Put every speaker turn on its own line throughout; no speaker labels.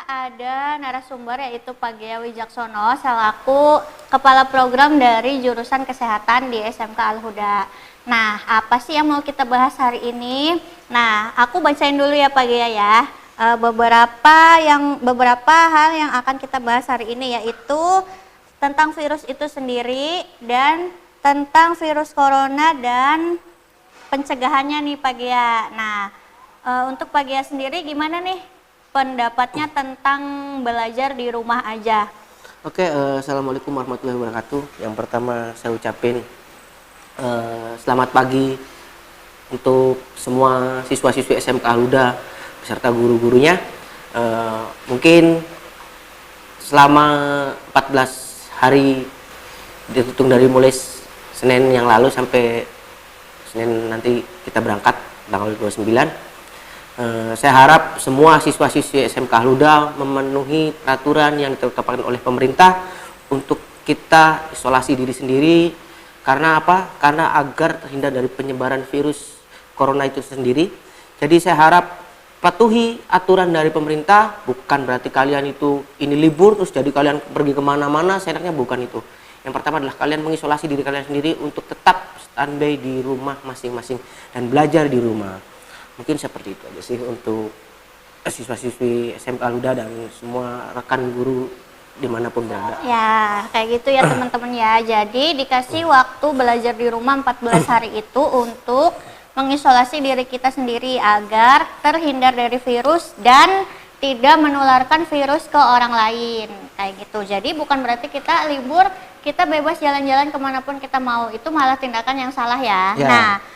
ada narasumber yaitu Pak Gia Wijaksono selaku Kepala Program dari Jurusan Kesehatan di SMK Al-Huda. Nah, apa sih yang mau kita bahas hari ini? Nah, aku bacain dulu ya Pak Gia ya. Beberapa hal yang akan kita bahas hari ini yaitu tentang virus itu sendiri dan tentang virus corona dan pencegahannya nih Pak Gia. Nah, untuk Pak Gia sendiri gimana nih pendapatnya tentang belajar di rumah aja?
Oke, assalamualaikum warahmatullahi wabarakatuh. Yang pertama saya ucapin selamat pagi untuk semua siswa-siswi SMK Al-Huda beserta guru-gurunya. Mungkin selama 14 hari dihitung dari mulai Senin yang lalu sampai Senin nanti kita berangkat tanggal 29. Saya harap semua siswa-siswi SMK Al-Huda memenuhi peraturan yang ditetapkan oleh pemerintah untuk kita isolasi diri sendiri. Karena apa? Karena agar terhindar dari penyebaran virus corona itu sendiri. Jadi saya harap patuhi aturan dari pemerintah. Bukan berarti kalian itu ini libur terus jadi kalian pergi kemana-mana. Seenaknya bukan itu. Yang pertama adalah kalian mengisolasi diri kalian sendiri untuk tetap standby di rumah masing-masing dan belajar di rumah. Mungkin seperti itu aja sih untuk siswa-siswi SMK Al-Huda dan semua rekan guru dimanapun berada.
Ya, kayak gitu ya teman-teman ya. Jadi dikasih waktu belajar di rumah 14 hari itu untuk mengisolasi diri kita sendiri agar terhindar dari virus dan tidak menularkan virus ke orang lain. Kayak gitu. Jadi bukan berarti kita libur, kita bebas jalan-jalan kemanapun kita mau. Itu malah tindakan yang salah ya. Nah,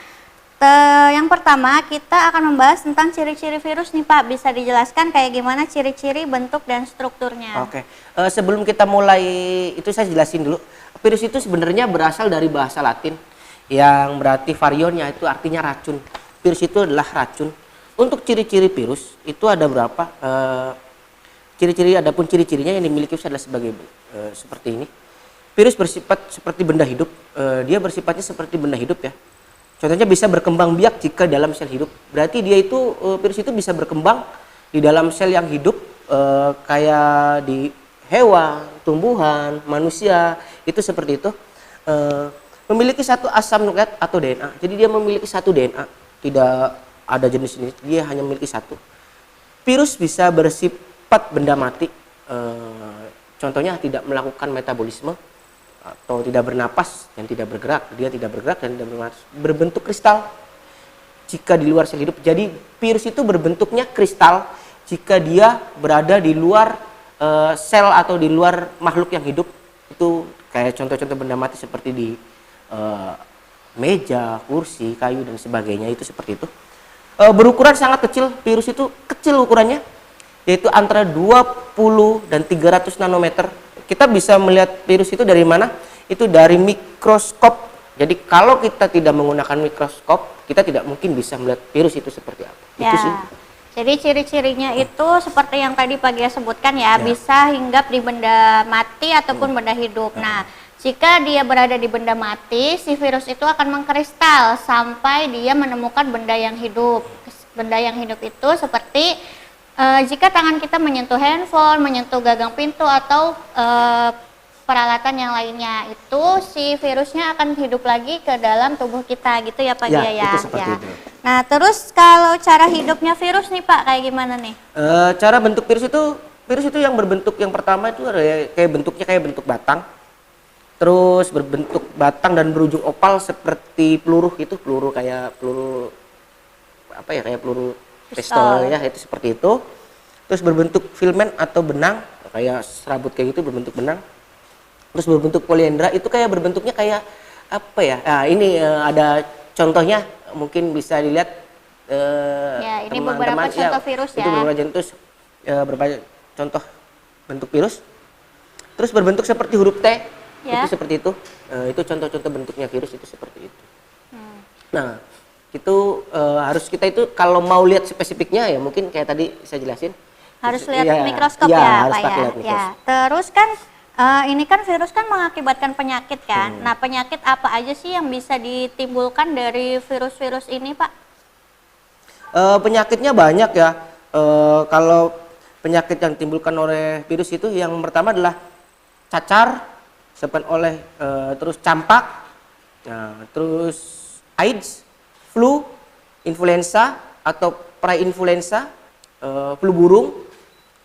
yang pertama kita akan membahas tentang ciri-ciri virus nih Pak. Bisa dijelaskan kayak gimana ciri-ciri, bentuk, dan strukturnya?
Oke, sebelum kita mulai itu saya jelasin dulu. Virus itu sebenarnya berasal dari bahasa Latin yang berarti varionnya itu artinya racun. Virus itu adalah racun. Untuk ciri-ciri virus itu ada berapa? Adapun ciri-cirinya yang dimiliki adalah seperti ini. Virus bersifat seperti benda hidup. Dia bersifatnya seperti benda hidup ya. Contohnya bisa berkembang biak jika dalam sel hidup. Berarti dia itu virus itu bisa berkembang di dalam sel yang hidup kayak di hewan, tumbuhan, manusia itu seperti itu. Memiliki satu asam nukleat atau DNA. Jadi dia memiliki satu DNA. Tidak ada jenis ini. Dia hanya memiliki satu. Virus bisa bersifat benda mati. Contohnya tidak melakukan metabolisme atau tidak bernapas dan tidak bergerak. Dia tidak bergerak dan tidak berbentuk kristal jika di luar sel hidup. Jadi virus itu berbentuknya kristal jika dia berada di luar sel atau di luar makhluk yang hidup. Itu kayak contoh-contoh benda mati seperti di meja, kursi, kayu dan sebagainya, itu seperti itu. Berukuran sangat kecil. Virus itu kecil ukurannya, yaitu antara 20 dan 300 nanometer. Kita bisa melihat virus itu dari mana? Itu dari mikroskop. Jadi kalau kita tidak menggunakan mikroskop, kita tidak mungkin bisa melihat virus itu seperti apa.
Ya.
Itu sih.
Jadi ciri-cirinya itu seperti yang tadi Pak Gia sebutkan ya, bisa hinggap di benda mati ataupun benda hidup. Nah, jika dia berada di benda mati, si virus itu akan mengkristal sampai dia menemukan benda yang hidup. Benda yang hidup itu seperti jika tangan kita menyentuh handphone, menyentuh gagang pintu atau peralatan yang lainnya, itu si virusnya akan hidup lagi ke dalam tubuh kita gitu ya Pak Gia ya.
Itu seperti itu.
Nah, terus kalau cara hidupnya virus nih Pak kayak gimana nih?
Cara bentuk virus itu yang berbentuk yang pertama itu ada kayak bentuknya kayak bentuk batang. Terus berbentuk batang dan berujung opal seperti peluru, itu peluru kayak peluru apa ya, kayak peluru pistol ya, itu seperti itu. Terus berbentuk filament atau benang kayak serabut kayak gitu, berbentuk benang. Terus berbentuk poliandra, itu kayak berbentuknya kayak apa ya? Nah, ini ada contohnya, mungkin bisa dilihat
ya, ini beberapa contoh virus ya.
Itu beberapa contoh bentuk virus. Terus berbentuk seperti huruf T, itu seperti itu. Itu contoh-contoh bentuknya virus itu seperti itu. Nah, itu harus kita itu kalau mau lihat spesifiknya ya mungkin kayak tadi saya jelasin.
Harus lihat mikroskop ya Pak ya. Ya. Terus kan ini kan virus kan mengakibatkan penyakit kan. Nah, penyakit apa aja sih yang bisa ditimbulkan dari virus-virus ini Pak?
Penyakitnya banyak ya. Kalau penyakit yang ditimbulkan oleh virus itu yang pertama adalah cacar, disebabkan oleh terus campak, terus AIDS, flu, influenza atau pra-influenza, flu burung,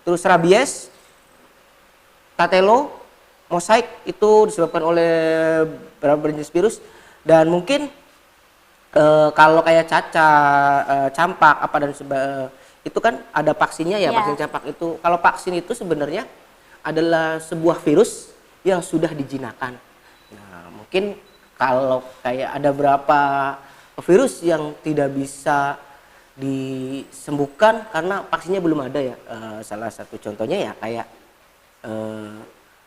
terus rabies, tatelo, mosaik itu disebabkan oleh beberapa jenis virus. Dan mungkin kalau kayak cacar, campak apa dan itu kan ada vaksinnya ya, vaksin campak itu. Kalau vaksin itu sebenarnya adalah sebuah virus yang sudah dijinakan. Nah, mungkin kalau kayak ada berapa virus yang tidak bisa disembuhkan karena vaksinnya belum ada ya. Salah satu contohnya ya kayak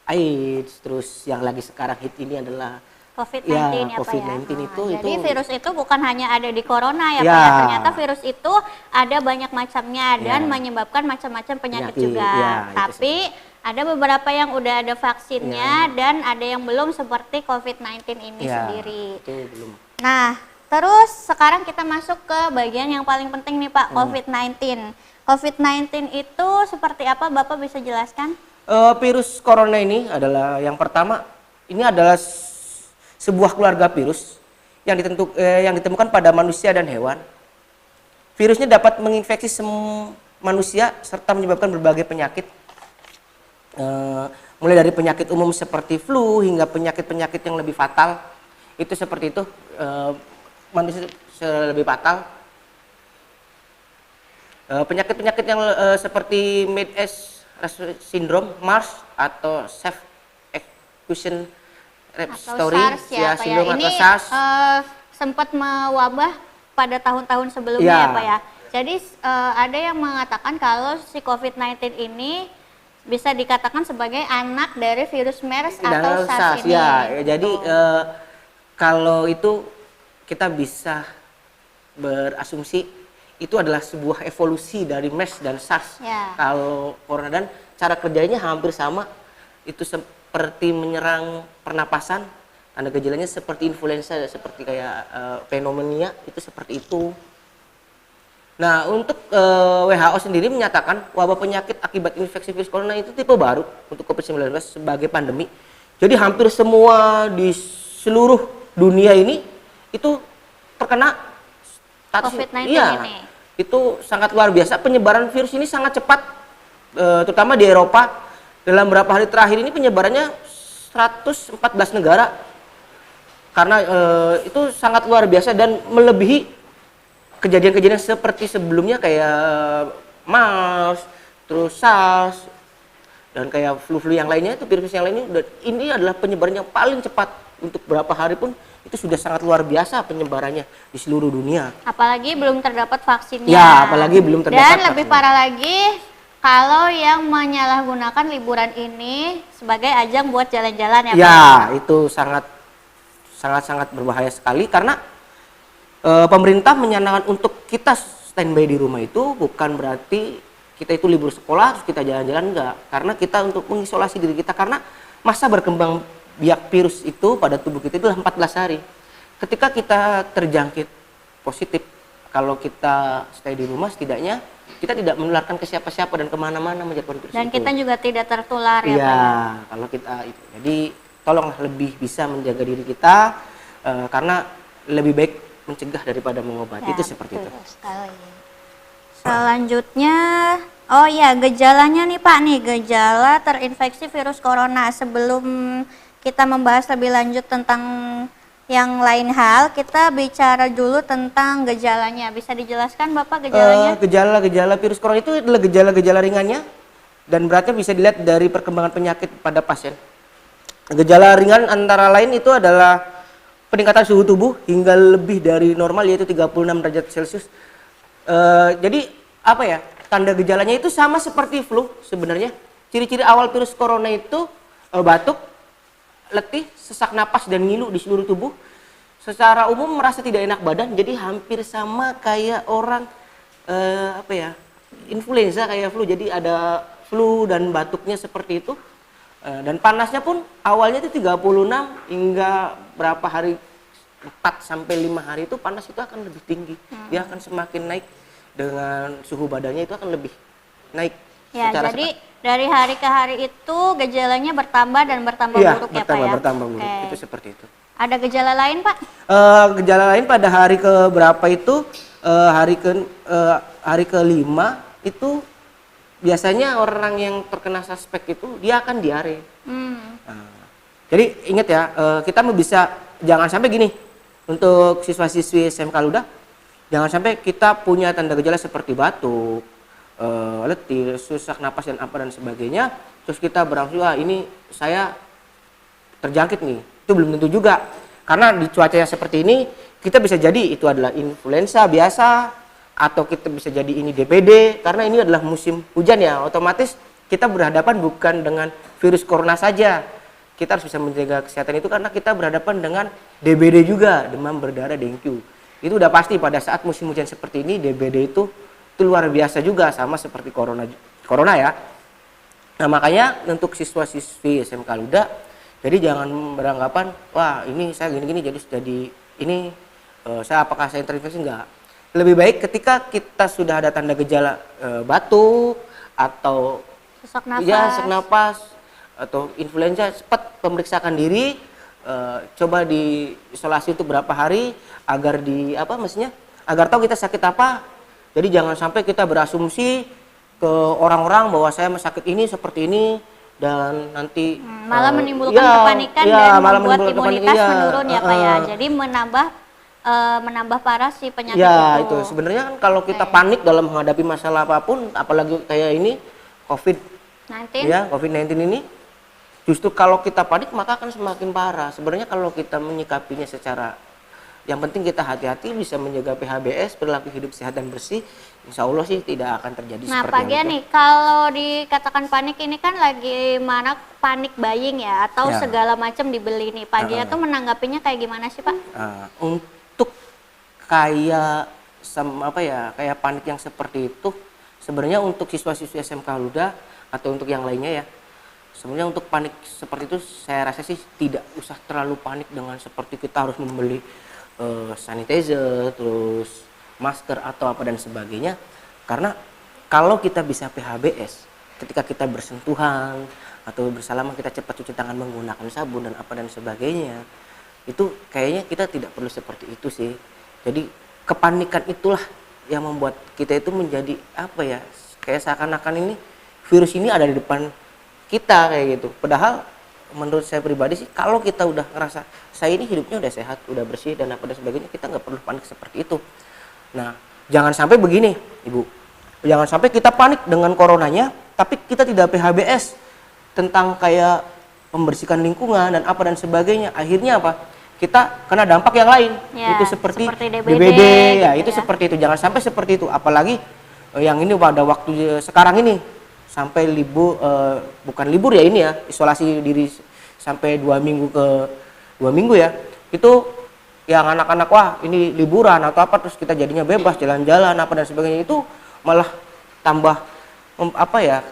AIDS, terus yang lagi sekarang hit ini adalah
COVID-19
ya,
ya, Pak
COVID-19
ya. Jadi virus itu bukan hanya ada di corona ya,
ya,
Pak ya. Ternyata virus itu ada banyak macamnya dan
ya,
menyebabkan macam-macam penyakit
penyakit,
juga.
ya,
Tapi ada beberapa yang udah ada vaksinnya dan ada yang belum seperti COVID-19 ini sendiri.
Itu belum.
Nah, terus sekarang kita masuk ke bagian yang paling penting nih Pak, COVID-19. COVID-19 itu seperti apa, Bapak bisa jelaskan?
Virus corona ini adalah yang pertama, ini adalah sebuah keluarga virus yang ditemukan pada manusia dan hewan. Virusnya dapat menginfeksi manusia serta menyebabkan berbagai penyakit, mulai dari penyakit umum seperti flu hingga penyakit-penyakit yang lebih fatal. Itu seperti itu, manusia lebih fatal. Penyakit-penyakit yang seperti Mid-X syndrome, MARS atau Self Execution
atau SARS ya, Pak ya. Ini sempat mewabah pada tahun-tahun sebelumnya ya, Pak ya. Jadi ada yang mengatakan kalau si COVID-19 ini bisa dikatakan sebagai anak dari virus MERS atau SARS ini.
Ya, jadi kalau itu kita bisa berasumsi itu adalah sebuah evolusi dari MERS dan SARS. Kalau corona dan cara kerjanya hampir sama, itu seperti menyerang pernapasan, tanda gejalanya seperti influenza, seperti kayak pneumonia, itu seperti itu. Nah, untuk WHO sendiri menyatakan wabah penyakit akibat infeksi virus corona itu tipe baru untuk COVID-19 sebagai pandemi. Jadi hampir semua di seluruh dunia ini itu terkena
COVID-19 ini.
Itu sangat luar biasa, penyebaran virus ini sangat cepat, terutama di Eropa. Dalam beberapa hari terakhir ini penyebarannya 114 negara. Karena itu sangat luar biasa dan melebihi kejadian-kejadian seperti sebelumnya kayak MERS, terus SARS, dan kayak flu-flu yang lainnya, itu virus yang lainnya. Dan ini adalah penyebaran yang paling cepat. Untuk berapa hari pun itu sudah sangat luar biasa penyebarannya di seluruh dunia.
Apalagi belum terdapat vaksinnya.
Ya, apalagi belum terdapat
vaksinnya. Dan lebih parah lagi kalau yang menyalahgunakan liburan ini sebagai ajang buat jalan-jalan ya, Pak.
Ya, itu sangat berbahaya sekali karena pemerintah menyanangkan untuk kita standby di rumah itu bukan berarti kita itu libur sekolah terus kita jalan-jalan, enggak. Karena kita untuk mengisolasi diri kita karena masa berkembang biak virus itu pada tubuh kita itu adalah 14 hari. Ketika kita terjangkit positif, kalau kita stay di rumah setidaknya kita tidak menularkan ke siapa-siapa dan kemana-mana menjadikan virus
dan
itu.
kita juga tidak tertular ya, Pak.
Iya, kalau kita itu. Jadi tolonglah lebih bisa menjaga diri kita karena lebih baik mencegah daripada mengobati, itu seperti itu.
Sekali. Selanjutnya, oh ya, gejalanya nih Pak nih, gejala terinfeksi virus corona. Sebelum kita membahas lebih lanjut tentang yang lain hal, kita bicara dulu tentang gejalanya. Bisa dijelaskan Bapak gejalanya?
Gejala-gejala virus corona itu adalah gejala-gejala ringannya dan beratnya bisa dilihat dari perkembangan penyakit pada pasien. Gejala ringan antara lain itu adalah peningkatan suhu tubuh hingga lebih dari normal, yaitu 36 derajat Celcius. Jadi apa ya, tanda gejalanya itu sama seperti flu sebenarnya. Ciri-ciri awal virus corona itu batuk, letih, sesak napas dan ngilu di seluruh tubuh. Secara umum merasa tidak enak badan, jadi hampir sama kayak orang influenza, kayak flu. Jadi ada flu dan batuknya seperti itu. Dan panasnya pun awalnya itu 36 hingga berapa hari, 4 sampai 5 hari itu panas itu akan lebih tinggi. Dia akan semakin naik dengan suhu badannya itu akan lebih naik.
Ya,
secara
jadi dari hari ke hari itu gejalanya bertambah dan bertambah
iya,
buruk ya Pak ya?
bertambah buruk.
Oke.
Itu seperti itu.
Ada gejala lain Pak?
Gejala lain pada hari ke berapa itu hari kelima itu biasanya orang yang terkena suspek itu dia akan diare. Nah, jadi ingat ya, kita bisa jangan sampai gini untuk siswa-siswi SMK Luda, jangan sampai kita punya tanda gejala seperti batuk, letih, sesak napas dan apa dan sebagainya, terus kita berasumsi ini saya terjangkit nih. Itu belum tentu juga, karena di cuaca yang seperti ini kita bisa jadi itu adalah influenza biasa, atau kita bisa jadi ini DPD, karena ini adalah musim hujan ya, otomatis kita berhadapan bukan dengan virus corona saja, kita harus bisa menjaga kesehatan itu karena kita berhadapan dengan DBD juga, demam berdarah dengue. Itu udah pasti pada saat musim hujan seperti ini DBD itu luar biasa juga, sama seperti corona ya. Nah makanya untuk siswa-siswi SMK Luda, jadi jangan beranggapan wah ini saya gini-gini jadi ini apakah saya terinfeksi, enggak. Lebih baik ketika kita sudah ada tanda gejala batuk atau
Sesak nafas.
ya sesak napas atau influenza, cepat pemeriksakan diri, coba diisolasi untuk berapa hari agar agar tahu kita sakit apa. Jadi jangan sampai kita berasumsi ke orang-orang bahwa saya sakit ini seperti ini dan nanti
malah menimbulkan kepanikan dan
malah
membuat
menimbulkan
imunitas
kepanikan,
menurun ya Pak ya. Jadi menambah parah si penyakit
ya,
itu.
itu sebenarnya kan kalau kita panik dalam menghadapi masalah apapun, apalagi kayak ini COVID-19 ini, justru kalau kita panik maka akan semakin parah. Sebenarnya kalau kita menyikapinya secara yang penting kita hati-hati, bisa menjaga PHBS, perilaku hidup sehat dan bersih, insya Allah sih tidak akan terjadi
Nah
seperti
Pak Gia
itu.
nih, kalau dikatakan panik ini kan lagi mana panik buying ya, atau
Ya.
segala macam dibeli nih. Pak Gia tuh menanggapinya kayak gimana sih Pak?
Untuk kayak kayak panik yang seperti itu, sebenarnya untuk siswa-siswi SMK Luda atau untuk yang lainnya ya, sebenarnya untuk panik seperti itu saya rasa sih tidak usah terlalu panik dengan seperti kita harus membeli sanitizer, terus masker atau apa dan sebagainya. Karena kalau kita bisa PHBS, ketika kita bersentuhan atau bersalaman kita cepat cuci tangan menggunakan sabun dan apa dan sebagainya, itu kayaknya kita tidak perlu seperti itu sih. Jadi kepanikan itulah yang membuat kita itu menjadi kayak seakan-akan ini virus ini ada di depan kita kayak gitu. Padahal menurut saya pribadi sih, kalau kita udah ngerasa saya ini hidupnya udah sehat, udah bersih dan apa dan sebagainya, kita nggak perlu panik seperti itu. Nah, jangan sampai begini, Ibu. Jangan sampai kita panik dengan coronanya, tapi kita tidak PHBS tentang kayak membersihkan lingkungan dan apa dan sebagainya. Akhirnya apa? Kita kena dampak yang lain.
Ya,
itu seperti
DBD
DBD, ya
gitu
itu
ya.
seperti itu. Jangan sampai seperti itu. Apalagi yang ini pada waktu sekarang ini sampai bukan libur ya ini ya, isolasi diri sampai 2 minggu ya, itu yang anak-anak wah ini liburan atau apa, terus kita jadinya bebas jalan-jalan apa dan sebagainya, itu malah tambah
memperparah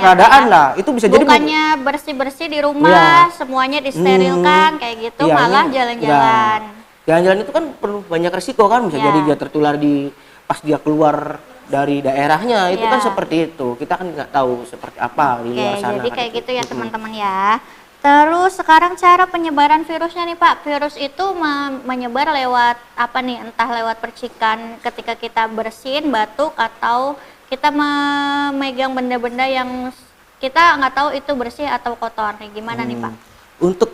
keadaan lah. Itu bisa jadi
bukannya bersih-bersih di rumah, semuanya disterilkan kayak gitu, malah jalan-jalan.
Jalan-jalan itu kan perlu banyak resiko kan, bisa jadi dia tertular pas dia keluar dari daerahnya, itu kan seperti itu. Kita kan nggak tahu seperti apa di luar sana.
Jadi kayak gitu ya teman-teman ya. Terus sekarang cara penyebaran virusnya nih Pak, virus itu menyebar lewat apa nih? Entah lewat percikan ketika kita bersin, batuk, atau kita memegang benda-benda yang kita nggak tahu itu bersih atau kotor. Nih gimana nih Pak?
Untuk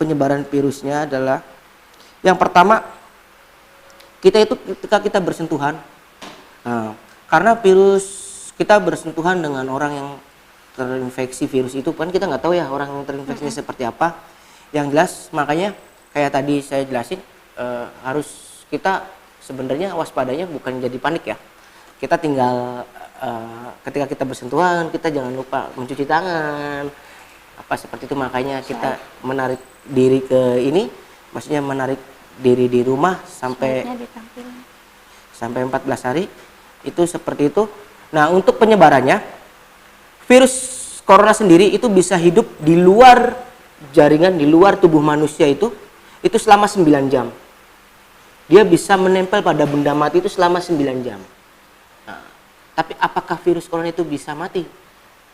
penyebaran virusnya adalah yang pertama, kita itu ketika kita bersentuhan, karena kita bersentuhan dengan orang yang terinfeksi virus itu kan kita nggak tahu ya orang yang terinfeksinya seperti apa. Yang jelas makanya kayak tadi saya jelasin, harus kita sebenarnya waspadanya bukan jadi panik ya. Kita tinggal ketika kita bersentuhan kita jangan lupa mencuci tangan apa seperti itu. Makanya kita menarik diri ke ini, maksudnya menarik diri di rumah sampai 14 hari itu seperti itu. Nah, untuk penyebarannya, virus corona sendiri itu bisa hidup di luar jaringan, di luar tubuh manusia itu selama 9 jam. Dia bisa menempel pada benda mati itu selama 9 jam. Tapi apakah virus corona itu bisa mati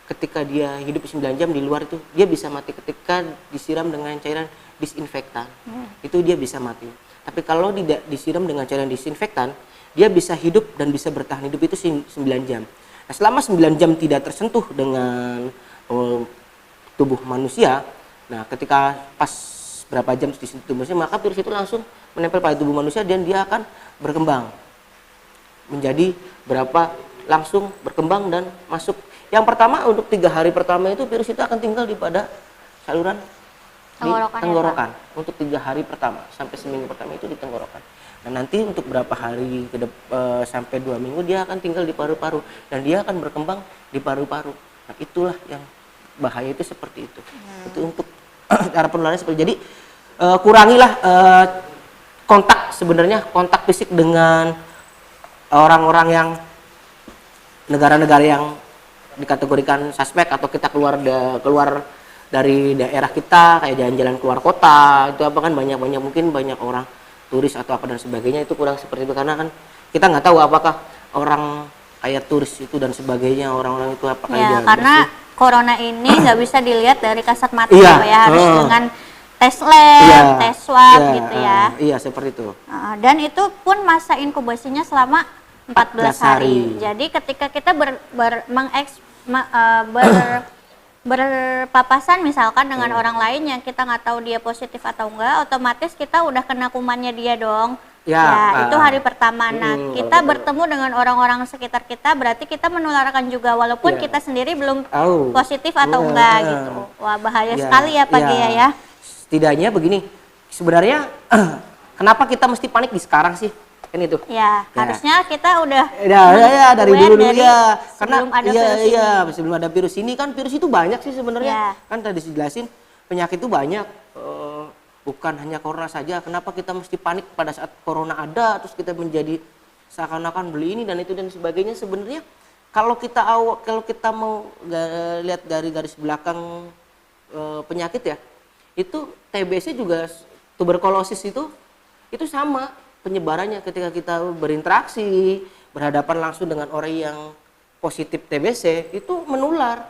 ketika dia hidup 9 jam di luar? Itu dia bisa mati ketika disiram dengan cairan disinfektan. Itu dia bisa mati. Tapi kalau tidak disiram dengan cairan disinfektan, dia bisa hidup dan bisa bertahan hidup itu 9 jam. Nah, selama 9 jam tidak tersentuh dengan tubuh manusia, nah ketika pas berapa jam disentuh tubuh manusia, maka virus itu langsung menempel pada tubuh manusia dan dia akan berkembang menjadi langsung berkembang dan masuk. Yang pertama untuk 3 hari pertama itu virus itu akan tinggal di pada saluran tenggorokan untuk 3 hari pertama sampai seminggu pertama itu di tenggorokan. Nah nanti untuk berapa hari sampai 2 minggu dia akan tinggal di paru-paru dan dia akan berkembang di paru-paru. Nah itulah yang bahaya itu seperti itu. Itu untuk cara penularannya seperti jadi kurangilah kontak fisik dengan orang-orang yang negara-negara yang dikategorikan suspek atau kita keluar dari daerah kita kayak jalan-jalan keluar kota itu apa kan banyak mungkin banyak orang turis atau apa dan sebagainya itu kurang seperti itu karena kan kita nggak tahu apakah orang kayak turis itu dan sebagainya orang-orang itu apakah
ya karena corona ini nggak bisa dilihat dari kasat mata
ya
harus dengan tes lab, tes swab gitu ya.
Iya seperti itu.
Dan itu pun masa inkubasinya selama 14 hari. Jadi ketika kita berpapasan misalkan dengan orang lain yang kita nggak tahu dia positif atau enggak, otomatis kita udah kena kumannya dia dong. Ya, itu hari pertama. Nah, kita bertemu dengan orang-orang sekitar kita, berarti kita menularkan juga walaupun kita sendiri belum positif atau enggak gitu. Wah, bahaya sekali ya Pak Gia ya.
Setidaknya begini, sebenarnya kenapa kita mesti panik di sekarang sih? Kan itu.
Ya, harusnya kita udah
dari dulu ya. Karena sebelum ada virus ini kan virus itu banyak sih sebenarnya. Kan tadi dijelasin penyakit itu banyak. Bukan hanya corona saja. Kenapa kita mesti panik pada saat corona ada terus kita menjadi seakan-akan beli ini dan itu dan sebagainya. Sebenarnya kalau kita mau lihat dari garis belakang penyakit ya, itu TBC juga tuberkulosis itu sama penyebarannya ketika kita berinteraksi berhadapan langsung dengan orang yang positif TBC itu menular.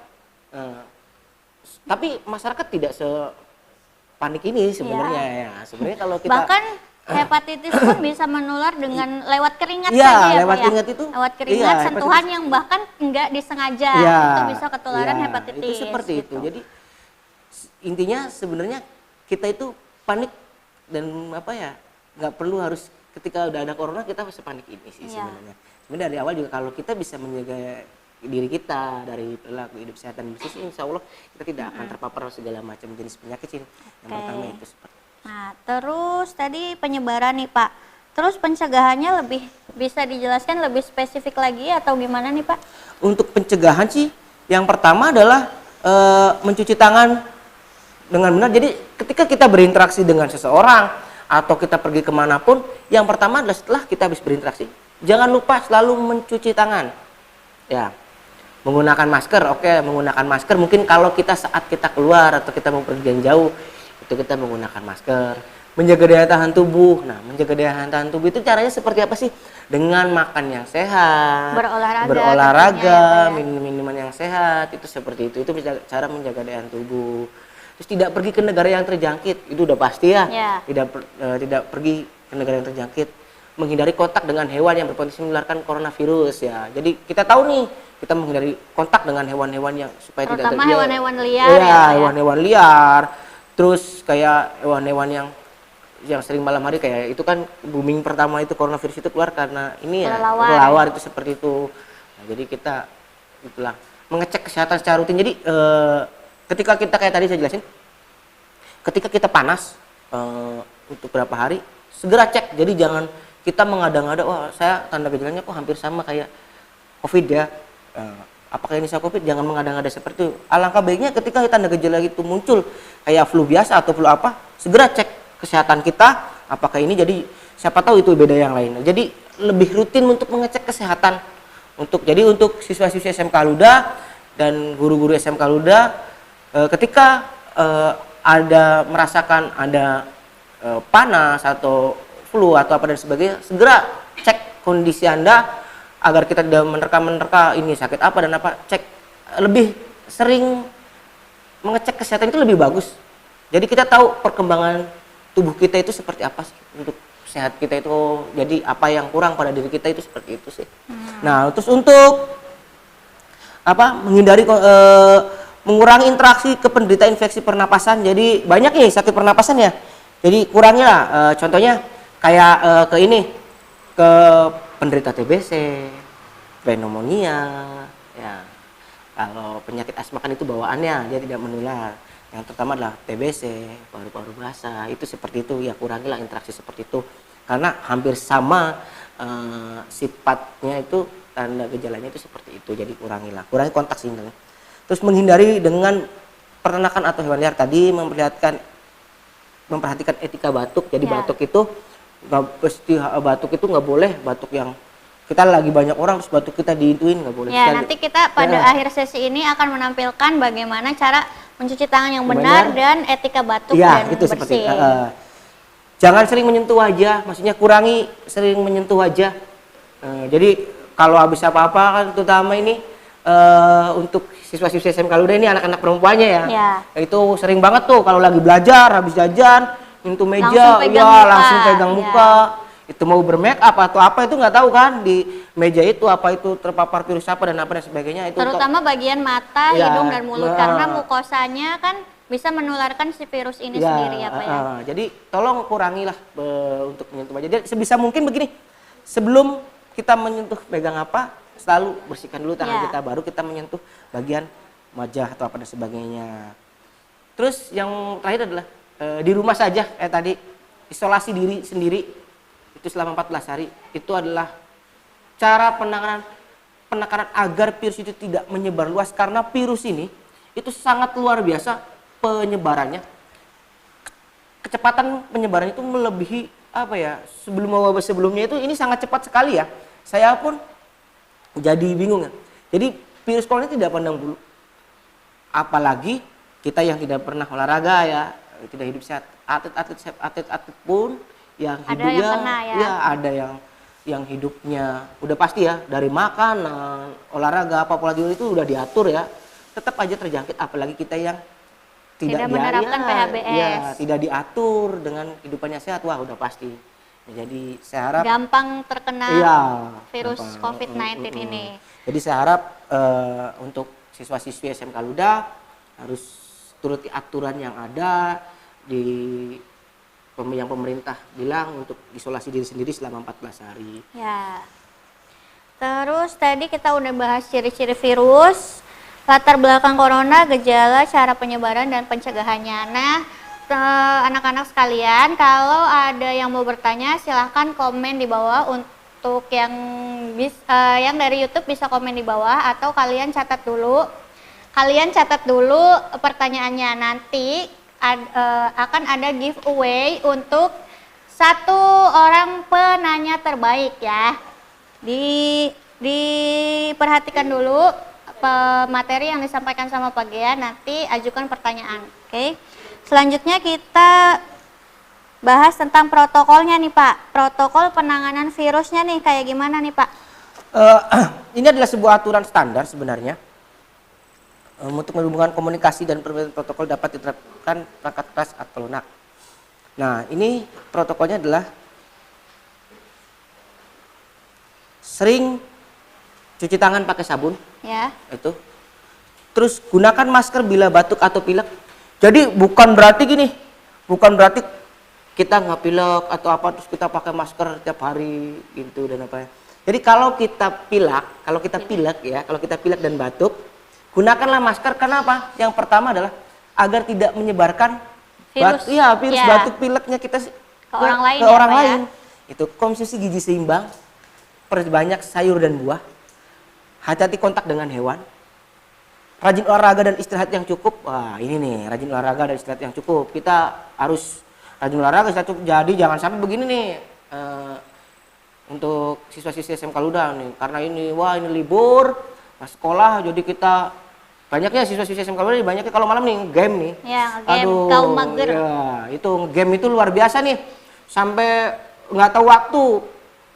Tapi masyarakat tidak sepanik ini sebenarnya ya. Sebenarnya kalau kita
bahkan hepatitis pun bisa menular dengan lewat keringat
lewat keringat itu.
Lewat keringat sentuhan yang bahkan enggak disengaja itu bisa ketularan hepatitis.
Itu seperti itu. Jadi intinya sebenarnya kita itu panik dan nggak perlu harus ketika udah ada corona kita harus panik ini sih sebenarnya. Sebenarnya dari awal juga kalau kita bisa menjaga diri kita dari perilaku hidup sehat dan bersih, insya Allah kita tidak akan terpapar segala macam jenis penyakit sih. Yang pertama itu seperti.
Nah terus tadi penyebaran nih Pak. Terus pencegahannya lebih bisa dijelaskan lebih spesifik lagi atau gimana nih Pak?
Untuk pencegahan sih yang pertama adalah mencuci tangan dengan benar. Jadi ketika kita berinteraksi dengan seseorang atau kita pergi kemanapun, yang pertama adalah setelah kita habis berinteraksi, jangan lupa selalu mencuci tangan. Ya, menggunakan masker. Menggunakan masker mungkin kalau kita saat kita keluar atau kita mau pergi jauh, itu kita menggunakan masker. Menjaga daya tahan tubuh. Nah, menjaga daya tahan tubuh itu caranya seperti apa sih? Dengan makan yang sehat, berolahraga, minuman yang sehat, itu seperti itu. Itu cara menjaga daya tahan tubuh. Terus tidak pergi ke negara yang terjangkit, itu udah pasti ya. Tidak pergi ke negara yang terjangkit. Menghindari kontak dengan hewan yang berpotensi menularkan coronavirus ya. Jadi kita tahu nih, kita menghindari kontak dengan hewan-hewan yang supaya
terutama
tidak
hewan-hewan liar
hewan-hewan liar. Terus kayak hewan-hewan yang sering malam hari kayak itu kan booming pertama itu coronavirus itu keluar karena ini kelelawar itu seperti itu. Nah, jadi kita itulah mengecek kesehatan secara rutin. Jadi ketika kita kayak tadi saya jelasin, ketika kita panas untuk berapa hari, segera cek. Jadi jangan kita mengada-ngada, wah saya tanda gejalanya kok hampir sama kayak COVID ya. Apakah ini saya COVID? Jangan mengada-ngada seperti itu. Alangkah baiknya ketika tanda gejala itu muncul kayak flu biasa atau flu apa, segera cek kesehatan kita. Apakah ini jadi siapa tahu itu beda yang lain. Jadi lebih rutin untuk mengecek kesehatan. Jadi untuk siswa-siswi SMK Luda dan guru-guru SMK Luda, ketika merasakan ada panas atau flu atau apa dan sebagainya, segera cek kondisi Anda agar kita tidak menerka ini sakit apa dan apa, cek lebih sering mengecek kesehatan itu lebih bagus. Jadi kita tahu perkembangan tubuh kita itu seperti apa sih untuk sehat kita itu. Jadi apa yang kurang pada diri kita itu seperti itu sih. Nah, terus untuk menghindari mengurangi interaksi ke penderita infeksi pernapasan. Jadi banyak nih sakit pernapasan ya. Jadi kurangilah contohnya kayak ke penderita TBC, pneumonia ya. Kalau penyakit asma kan itu bawaannya, dia tidak menular. Yang pertama adalah TBC, paru-paru basah, itu seperti itu ya, kurangilah interaksi seperti itu. Karena hampir sama sifatnya itu, tanda gejalanya itu seperti itu, jadi kurangi kontak sehingga. Terus menghindari dengan peternakan atau hewan liar tadi, memperhatikan etika batuk. Jadi batuk itu nggak boleh batuk yang kita lagi banyak orang terus batuk kita diituin, nggak boleh.
Ya, nanti kita pada akhir sesi ini akan menampilkan bagaimana cara mencuci tangan yang benar dan etika batuk dan
itu
bersih.
Jangan sering menyentuh wajah, maksudnya kurangi sering menyentuh wajah. Jadi kalau habis apa-apa kan, terutama ini untuk siswa-siswa SMK Luda ini anak-anak perempuannya ya. Itu sering banget tuh kalau lagi belajar, habis jajan, nyentuh meja, langsung pegang muka. Itu mau bermake up atau apa itu nggak tahu kan, di meja itu apa itu terpapar virus apa dan apa dan sebagainya. Itu
terutama bagian mata, hidung dan mulut, karena mukosanya kan bisa menularkan si virus ini sendiri ya Pak ya.
Jadi tolong kurangilah untuk menyentuh wajah. Jadi sebisa mungkin begini, sebelum kita menyentuh pegang apa, selalu bersihkan dulu tangan kita, baru kita menyentuh bagian wajah atau apa dan sebagainya. Terus yang terakhir adalah di rumah saja, tadi isolasi diri sendiri itu selama 14 hari. Itu adalah cara penekanan agar virus itu tidak menyebar luas, karena virus ini itu sangat luar biasa penyebarannya. Kecepatan penyebarannya itu melebihi sebelum wabah sebelumnya itu, ini sangat cepat sekali ya. Saya pun jadi bingung ya. Jadi virus corona tidak pandang bulu. Apalagi kita yang tidak pernah olahraga ya, tidak hidup sehat. Atlet pun yang hidupnya ada yang hidupnya udah pasti ya, dari makanan, olahraga apalagi itu udah diatur ya, tetap aja terjangkit. Apalagi kita yang tidak menerapkan PHBS, tidak diatur dengan kehidupannya sehat, wah udah pasti. Jadi saya harap
gampang terkena virus COVID-19 ini.
Jadi saya harap untuk siswa-siswi SMK Luda harus turuti aturan yang ada yang pemerintah bilang untuk isolasi diri sendiri selama 14 hari. Ya.
Terus tadi kita udah bahas ciri-ciri virus, latar belakang corona, gejala, cara penyebaran dan pencegahannya. Nah, anak-anak sekalian, kalau ada yang mau bertanya silahkan komen di bawah. Untuk yang dari YouTube bisa komen di bawah, atau kalian catat dulu. Pertanyaannya, nanti akan ada giveaway untuk 1 orang penanya terbaik ya. Diperhatikan dulu materi yang disampaikan sama Pak Gea, nanti ajukan pertanyaan. Oke. Selanjutnya kita bahas tentang protokolnya nih Pak. Protokol penanganan virusnya nih kayak gimana nih Pak?
Ini adalah sebuah aturan standar sebenarnya. Untuk menghubungkan komunikasi dan protokol dapat diterapkan perangkat keras atau lunak. Nah, ini protokolnya adalah sering cuci tangan pakai sabun. Ya. Itu. Terus gunakan masker bila batuk atau pilek. Jadi bukan berarti kita nggak pilek atau apa terus kita pakai masker tiap hari gitu dan apa. Jadi kalau kita pilek dan batuk, gunakanlah masker. Kenapa? Yang pertama adalah agar tidak menyebarkan virus batuk pileknya kita ke orang lain. Itu konsumsi gizi seimbang, perbanyak sayur dan buah, hati-hati kontak dengan hewan, rajin olahraga dan istirahat yang cukup. Wah ini nih, rajin olahraga dan istirahat yang cukup. Kita harus rajin olahraga, istirahat cukup. Jadi jangan sampai begini nih untuk siswa-siswa SMK Luda nih, karena ini libur sekolah, jadi kita banyaknya siswa-siswa SMK Luda banyaknya kalau malam nih game nih.
Ya, game kaum mager.
Ya, itu game itu luar biasa nih, sampai nggak tahu waktu.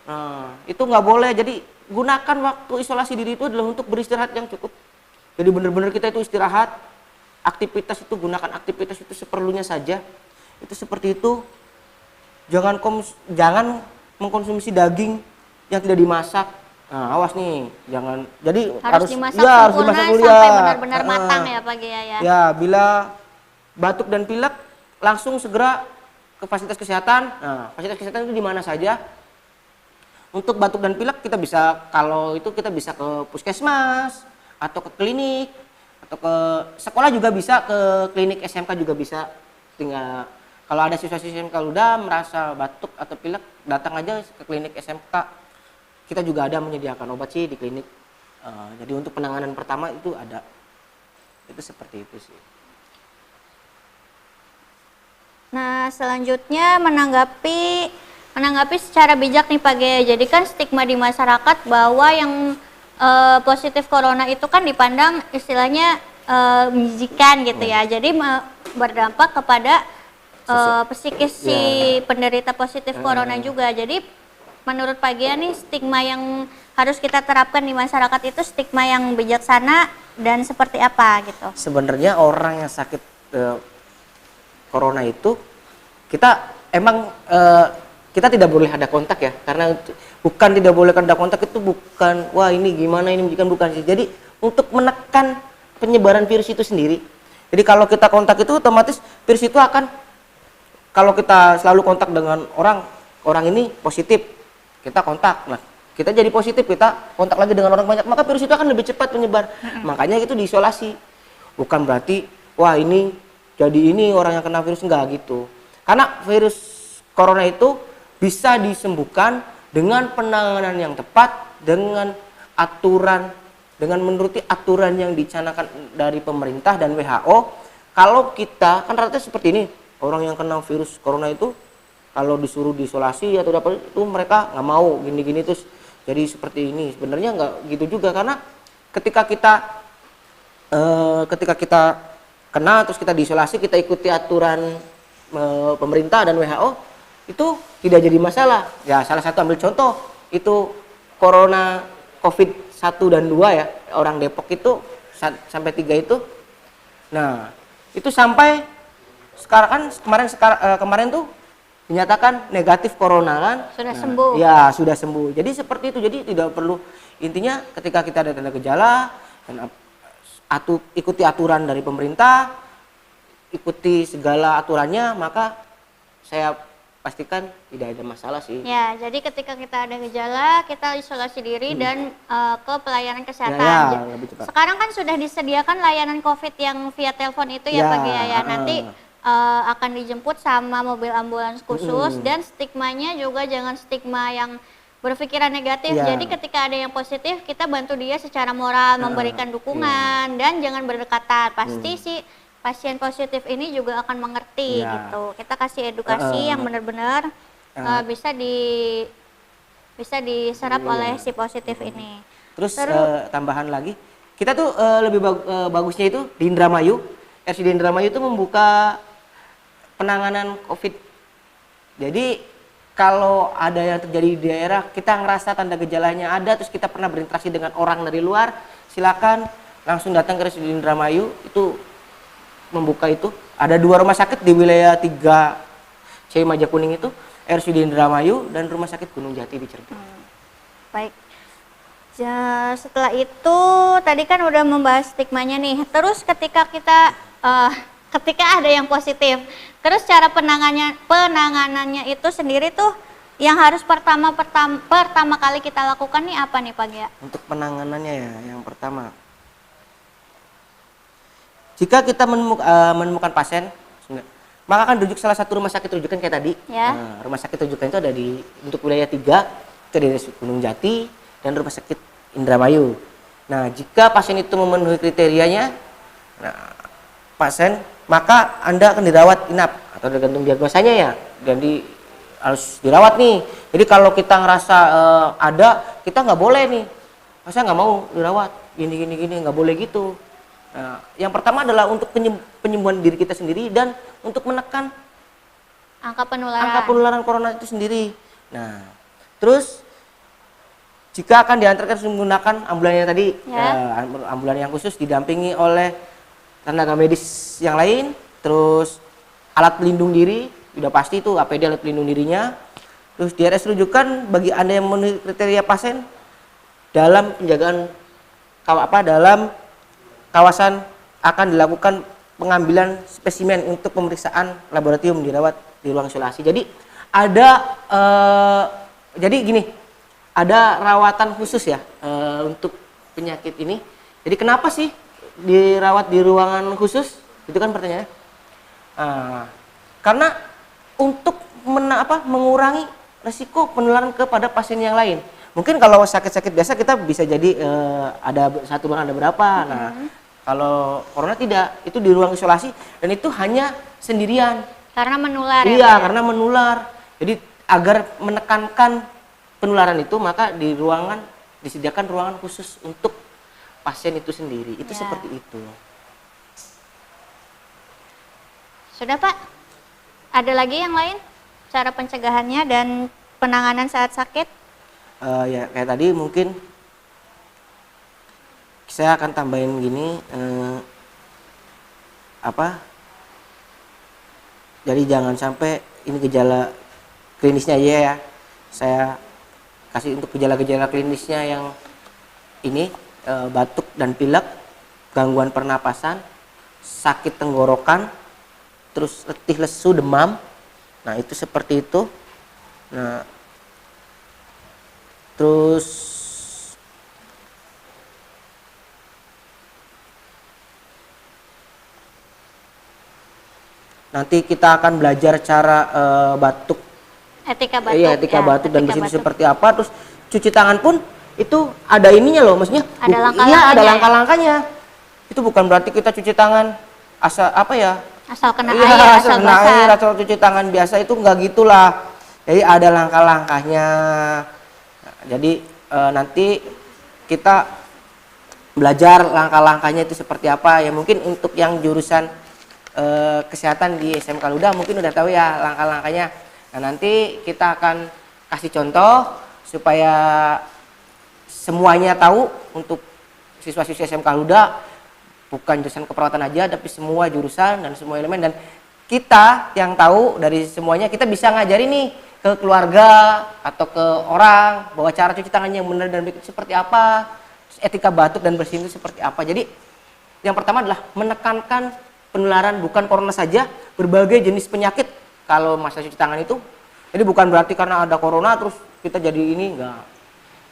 Nah, itu nggak boleh. Jadi gunakan waktu isolasi diri itu adalah untuk beristirahat yang cukup. Jadi benar-benar kita itu istirahat, aktivitas itu gunakan aktivitas itu seperlunya saja. Itu seperti itu. Jangan mengkonsumsi daging yang tidak dimasak. Nah, awas nih, jangan. Jadi
Harus dimasak
harus
sempurna
dimasak dulu
sampai
ya.
benar-benar matang ya Pak Gia ya.
Ya, bila batuk dan pilek langsung segera ke fasilitas kesehatan. Nah, fasilitas kesehatan itu di mana saja? Untuk batuk dan pilek kita bisa, kalau itu kita bisa ke puskesmas atau ke klinik atau ke sekolah juga bisa, ke klinik SMK juga bisa. Tinggal kalau ada siswa-siswa SMK udah merasa batuk atau pilek, datang aja ke klinik SMK. Kita juga ada menyediakan obat sih di klinik. Jadi untuk penanganan pertama itu ada. Itu seperti itu sih.
Nah, selanjutnya menanggapi secara bijak nih Pak Gia. Jadi kan stigma di masyarakat bahwa yang positif corona itu kan dipandang istilahnya menjijikan gitu ya. Jadi berdampak kepada psikis si penderita positif corona juga. Jadi menurut Pak Gia nih, stigma yang harus kita terapkan di masyarakat itu stigma yang bijaksana dan seperti apa gitu?
Sebenarnya orang yang sakit corona itu kita emang kita tidak boleh ada kontak ya, karena bukan tidak boleh ada kontak itu bukan wah ini gimana ini bukan sih. Jadi untuk menekan penyebaran virus itu sendiri. Jadi kalau kita kontak itu otomatis virus itu akan, kalau kita selalu kontak dengan orang ini positif, kita kontak, nah kita jadi positif, kita kontak lagi dengan orang banyak, maka virus itu akan lebih cepat menyebar. Makanya itu diisolasi. Bukan berarti wah ini jadi ini orang yang kena virus, enggak gitu. Karena virus corona itu bisa disembuhkan dengan penanganan yang tepat, dengan aturan, dengan menuruti aturan yang dicanangkan dari pemerintah dan WHO. Kalau kita kan rata seperti ini, orang yang kena virus corona itu kalau disuruh diisolasi atau apa itu mereka nggak mau, gini-gini terus jadi seperti ini. Sebenarnya nggak gitu juga, karena ketika kita kena terus kita diisolasi, kita ikuti aturan pemerintah dan WHO, itu tidak jadi masalah. Ya salah satu ambil contoh itu corona COVID 1 dan 2 ya, orang Depok itu sampai 3 itu. Nah, itu sampai sekarang kan kemarin tuh dinyatakan negatif corona kan.
Sudah sembuh.
Ya, sudah sembuh. Jadi seperti itu. Jadi tidak perlu, intinya ketika kita ada tanda gejala dan ikuti aturan dari pemerintah, ikuti segala aturannya, maka saya pastikan tidak ada masalah sih.
Ya, jadi ketika kita ada gejala, kita isolasi diri dan ke pelayanan kesehatan.
Ya, lebih cepat.
Sekarang kan sudah disediakan layanan COVID yang via telepon itu ya Pak Gia ya. Nanti akan dijemput sama mobil ambulans khusus, dan stigmanya juga jangan stigma yang berpikiran negatif. Jadi ketika ada yang positif, kita bantu dia secara moral, memberikan dukungan, dan jangan berdekatan. Pasti sih pasien positif ini juga akan mengerti gitu. Kita kasih edukasi yang benar-benar bisa diserap oleh si positif ini.
Terus tambahan lagi, kita tuh lebih bagusnya itu di Indramayu, RSUD Indramayu itu membuka penanganan COVID. Jadi kalau ada yang terjadi di daerah, kita ngerasa tanda gejalanya ada, terus kita pernah berinteraksi dengan orang dari luar, silakan langsung datang ke RSUD Indramayu. Itu membuka itu ada 2 rumah sakit di wilayah 3C Majakuning itu, RSUD Indramayu dan Rumah Sakit Gunung Jati di Cirebon.
Baik. Setelah itu tadi kan udah membahas stigmanya nih. Terus ketika ada yang positif, terus cara penanganannya itu sendiri tuh yang harus pertama kali kita lakukan nih apa nih Pak Gia?
Untuk penanganannya ya, yang pertama, jika kita menemukan pasien, maka akan rujuk salah satu rumah sakit rujukan kayak tadi. Nah, rumah sakit rujukan itu ada untuk wilayah 3, itu di Gunung Jati dan Rumah Sakit Indramayu. Nah, jika pasien itu memenuhi kriterianya, maka Anda akan dirawat inap atau tergantung diagnosanya ya. Jadi harus dirawat nih. Jadi kalau kita ngerasa ada, kita nggak boleh nih. Masa nggak mau dirawat, gini, nggak boleh gitu. Nah, yang pertama adalah untuk penyembuhan diri kita sendiri dan untuk menekan
angka penularan
corona itu sendiri. Nah, terus Jika akan diantarkan menggunakan ambulannya tadi,
Ya.
ambulan yang khusus didampingi oleh tenaga medis yang lain, terus alat pelindung diri, sudah pasti itu APD alat pelindung dirinya. Terus DRS rujukan bagi Anda yang memenuhi kriteria pasien dalam penjagaan dalam kawasan akan dilakukan pengambilan spesimen untuk pemeriksaan laboratorium dirawat di ruang isolasi. Jadi ada jadi gini, ada rawatan khusus ya untuk penyakit ini. Jadi kenapa sih dirawat di ruangan khusus? Itu kan pertanyaannya. Karena untuk mengurangi resiko penularan kepada pasien yang lain. Mungkin kalau sakit-sakit biasa kita bisa jadi ada satu ruangan ada berapa. Nah, kalau corona tidak, itu di ruang isolasi dan itu hanya sendirian.
Karena menular.
Iya, karena menular. Jadi agar menekankan penularan itu, maka di ruangan disediakan ruangan khusus untuk pasien itu sendiri. Itu seperti itu.
Sudah Pak? Ada lagi yang lain? Cara pencegahannya dan penanganan saat sakit?
Ya kayak tadi mungkin saya akan tambahin gini, jadi jangan sampai ini gejala klinisnya aja ya. Saya kasih untuk gejala-gejala klinisnya yang ini batuk dan pilek, gangguan pernapasan, sakit tenggorokan, terus letih lesu, demam. Nah, itu seperti itu. Nah, terus nanti kita akan belajar cara batuk.
Etika batuk.
Iya, etika batuk dan bersin
batuk.
seperti apa. Terus cuci tangan pun itu ada ininya loh, maksudnya.
Ada langkah-langkahnya.
Iya, ada langkah-langkahnya. Itu bukan berarti kita cuci tangan asal
Asal kena
iya,
air,
asal kena air, asal cuci tangan biasa, itu enggak gitulah. Jadi ada langkah-langkahnya. Nah, jadi nanti kita belajar langkah-langkahnya itu seperti apa ya. Mungkin untuk yang jurusan kesehatan di SMK Luda mungkin udah tahu ya langkah-langkahnya. Nah, nanti kita akan kasih contoh supaya semuanya tahu untuk siswa-siswa SMK Luda, bukan jurusan keperawatan aja tapi semua jurusan dan semua elemen, dan kita yang tahu dari semuanya kita bisa ngajarin nih ke keluarga atau ke orang bahwa cara cuci tangan yang benar dan baik itu seperti apa, etika batuk dan bersin itu seperti apa. Jadi yang pertama adalah menekankan penularan bukan corona saja, berbagai jenis penyakit. Kalau masa cuci tangan itu, jadi bukan berarti karena ada corona terus kita jadi ini, enggak.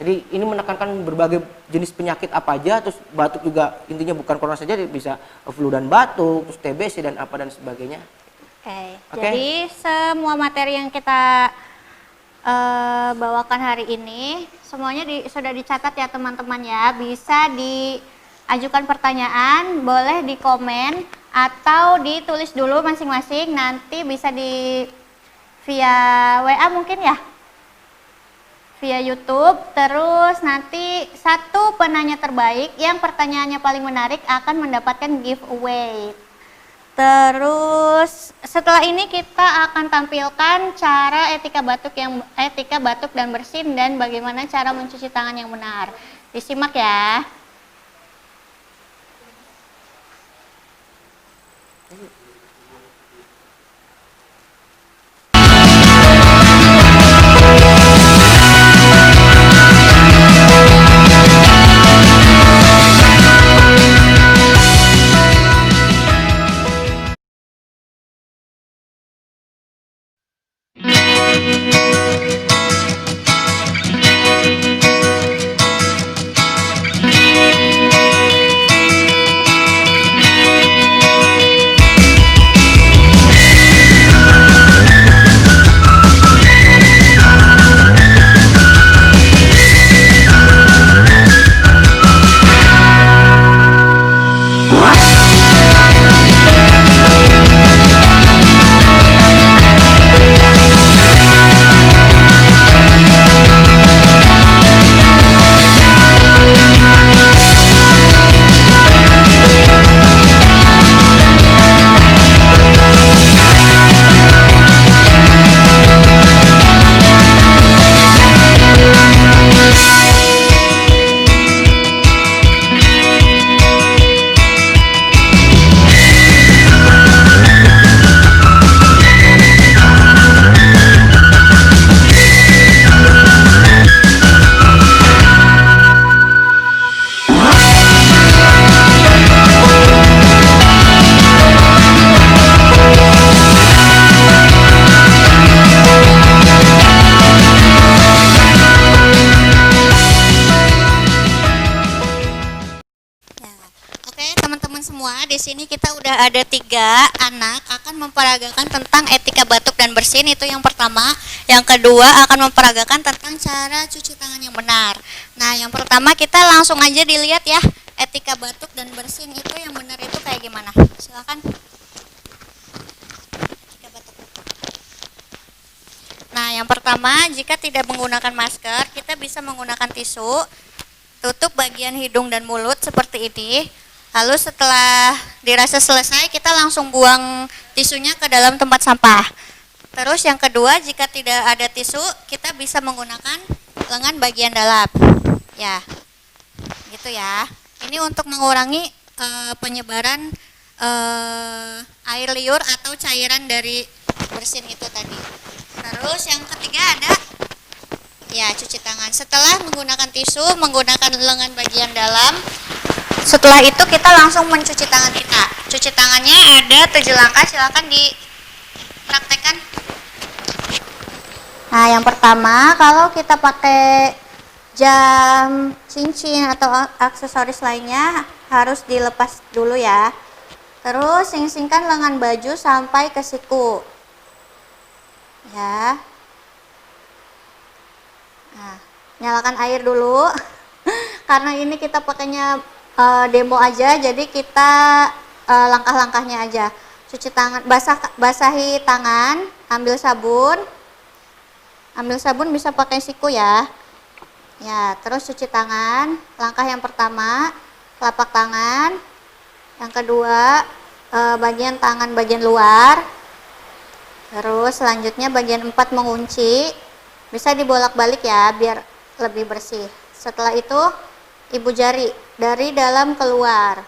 Jadi ini menekankan berbagai jenis penyakit apa aja, terus batuk juga intinya bukan corona saja, bisa flu dan batuk, terus TBC dan apa dan sebagainya.
Oke. Jadi semua materi yang kita bawakan hari ini semuanya sudah dicatat ya teman-teman ya. Bisa diajukan pertanyaan, boleh di komen atau ditulis dulu masing-masing, nanti bisa via WA mungkin ya, via YouTube. Terus nanti satu penanya terbaik yang pertanyaannya paling menarik akan mendapatkan giveaway. Terus setelah ini kita akan tampilkan cara etika batuk dan bersin dan bagaimana cara mencuci tangan yang benar. Disimak ya. teman-teman semua, di sini kita udah ada 3 anak akan memperagakan tentang etika batuk dan bersin, itu yang pertama. Yang kedua akan memperagakan tentang cara cuci tangan yang benar. Nah, yang pertama kita langsung aja dilihat ya, etika batuk dan bersin itu yang benar itu kayak gimana. Silakan. Etika batuk. Nah, yang pertama, jika tidak menggunakan masker, kita bisa menggunakan tisu, tutup bagian hidung dan mulut seperti ini. Lalu setelah dirasa selesai, kita langsung buang tisunya ke dalam tempat sampah. Terus yang kedua, jika tidak ada tisu, kita bisa menggunakan lengan bagian dalam. Ya, gitu ya. Ini untuk mengurangi penyebaran air liur atau cairan dari bersin itu tadi. Terus yang ketiga ada ya cuci tangan. Setelah menggunakan tisu, menggunakan lengan bagian dalam, setelah itu kita langsung mencuci tangan kita. Cuci tangannya ada 7 langkah, silakan dipraktekkan. Nah, yang pertama, kalau kita pakai jam, cincin atau aksesoris lainnya harus dilepas dulu ya. Terus sing-singkan lengan baju sampai ke siku. Ya. Nah, nyalakan air dulu. Karena ini kita pakainya demo aja, jadi kita langkah-langkahnya aja. Cuci tangan, basahi tangan, ambil sabun bisa pakai siku ya. Ya, terus cuci tangan. Langkah yang pertama, telapak tangan. Yang kedua, bagian tangan bagian luar. Terus selanjutnya bagian 4 mengunci. Bisa dibolak-balik ya, biar lebih bersih. Setelah itu, ibu jari dari dalam keluar.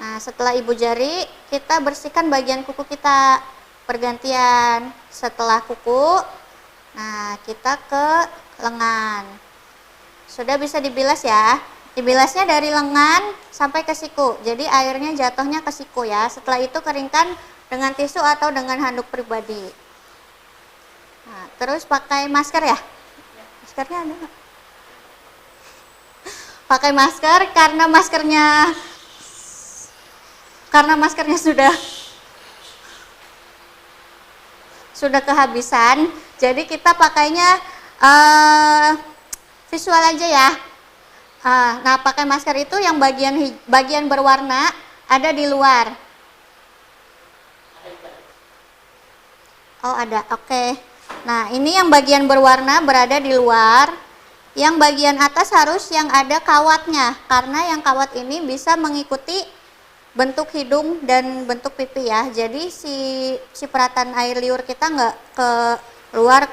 Nah, setelah ibu jari, kita bersihkan bagian kuku kita pergantian. Setelah kuku, nah kita ke lengan. Sudah bisa dibilas ya. Dibilasnya dari lengan sampai ke siku. Jadi airnya jatuhnya ke siku ya. Setelah itu keringkan dengan tisu atau dengan handuk pribadi. Nah, terus pakai masker ya. Maskernya ada nggak? Pakai masker karena maskernya sudah kehabisan, jadi kita pakainya visual aja ya. Nah, pakai masker itu yang bagian berwarna ada di luar. Oh, ada. Oke. Nah, ini yang bagian berwarna berada di luar. Yang bagian atas harus yang ada kawatnya, karena yang kawat ini bisa mengikuti bentuk hidung dan bentuk pipi ya. Jadi si cipratan air liur kita nggak ke luar,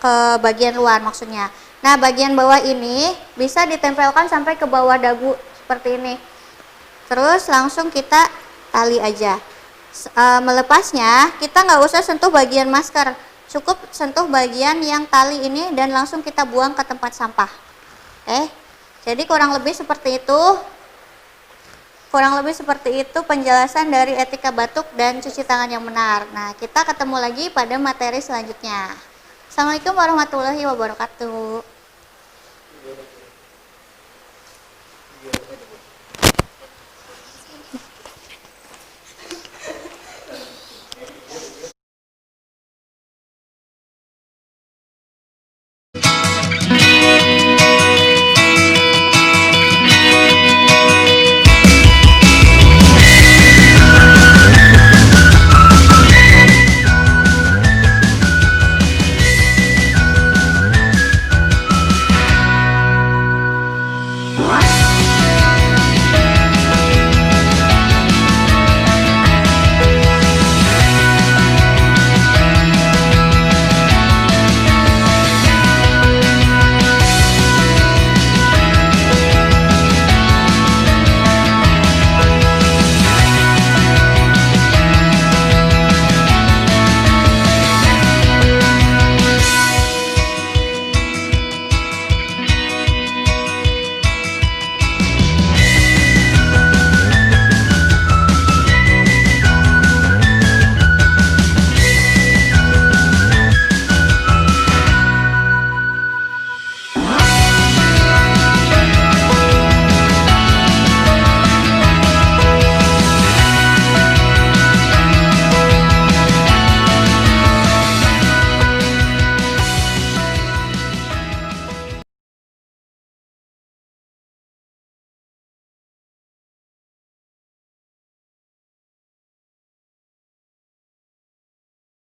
ke bagian luar maksudnya. Nah, bagian bawah ini bisa ditempelkan sampai ke bawah dagu seperti ini. Terus langsung kita tali aja. Melepasnya kita nggak usah sentuh bagian masker. Cukup sentuh bagian yang tali ini dan langsung kita buang ke tempat sampah. Jadi kurang lebih seperti itu penjelasan dari etika batuk dan cuci tangan yang benar. Nah, kita ketemu lagi pada materi selanjutnya. Assalamualaikum warahmatullahi wabarakatuh.